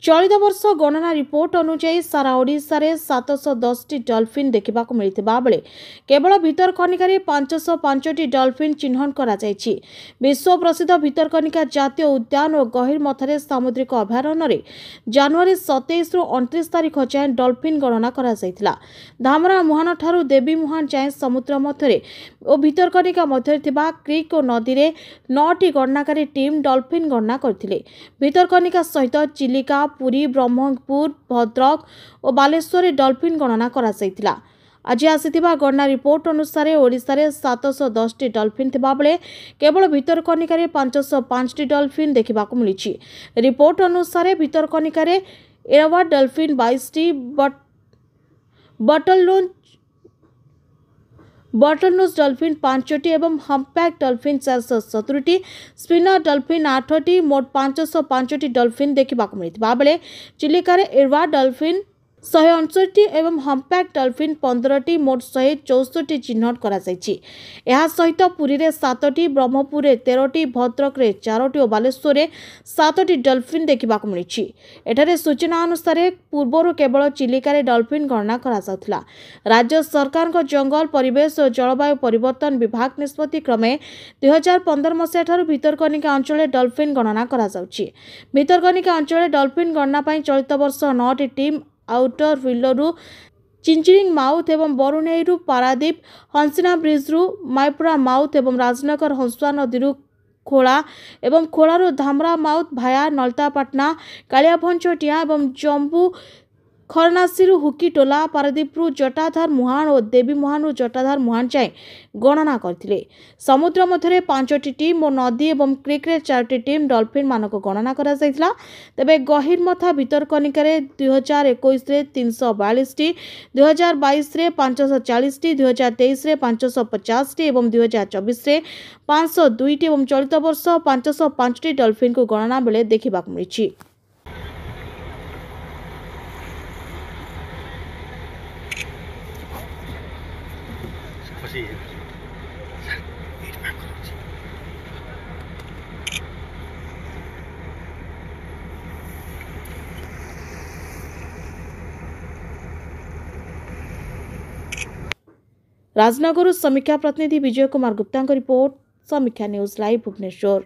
चलित वर्ष गणना रिपोर्ट अनुसार सारा ओडिशा रे 710 डॉल्फिन देखा मिलता बेले केवल भितरकनिका 505 डॉल्फिन चिन्हट करा जायछि। विश्व प्रसिद्ध भितरकनिका जातीय उद्यान और गहिरमथारे सामुद्रिक अभयारण्य जनवरी 27 रु 29 तारिख जाए डॉल्फिन गणना करा जायतिला। धामरा मुहान ठारू देवी मुहान जाए समुद्र मध्य और भितरकनिका मध्य क्रिक और नदी में 9टी गणनाकारी टीम डॉल्फिन गणना करथिले। भितरकनिका सहित चिलिका, पुरी, ब्रह्मपुर, भद्रक और बालेश्वर डॉल्फिन गणना करा जायतिला। आज आसिथिबा गणना रिपोर्ट अनुसार ओडिशा रे 710 डॉल्फिन थिबा बेले केवल भितरकनिका 505 डॉल्फिन देखा मिली। रिपोर्ट अनुसार भितरकनिका एरवा डॉल्फिन 22टी, बटलनोज डॉल्फिन 5टी एवं हम्पबैक डॉल्फिन 470टी, स्पिनर डॉल्फिन 8टी, मोट 505टी डॉल्फिन देखा मिलता बेले चिलिकार एरवा डॉल्फिन 159टी एवं हम्पबैक डॉल्फिन 15टी, मोट 164टी चिन्हट करा जायछि। एहा सहित पुरी रे 7टी, ब्रह्मपुर रे 13टी, भद्रक रे 4टी और बालेश्वर रे 7टी डॉल्फिन देखा मिली। एठारे सूचना अनुसार पूर्वर केवल चिलिका डॉल्फिन गणना करा जाउथला। राज्य सरकार को जंगल, परिवेश और जलवायु परिवर्तन विभाग निष्पत्ति क्रमे 2015 मसीहा ठारू भितरकनिका अंचल डॉल्फिन गणना करा जाउछि। भितरकनिका अंचल डॉल्फिन गणना पई चलित वर्ष 9टी टीम आउटर व्हीलरू, चिंचिंग माउथ एवं बरुणेईरू, पारादीप, हंसिना ब्रिजरू, माइपुरा माउथ एवं राजनगर हंसुआ नदीरू खोला एवं खोलारू धामरा माउथ भाया नलतापाटना, कालियाभंचटिया एवं जम्बू खरनासीरू हुकीटोला, पारादीपरू जटाधार मुहान और देवी मुहानरू जटाधार मुहान जाए गणना करथिले। समुद्र मध्य 5टी टीम और नदी एवं क्रिक रे 4टी टीम डॉल्फिन मानक गणना करा जायतिला। तेबे गहिरमथा भितरकनिका 2021 रे 342टी, 2022 रे 540टी, 2023 रे 550टी एवं 2024 रे 502टी एवं चलित वर्ष 505टी डॉल्फिन को गणना बेले देखा मिली। राजनगर समीक्षा प्रतिनिधि विजय कुमार गुप्ता रिपोर्ट, समीक्षा न्यूज लाइव भुवनेश्वर।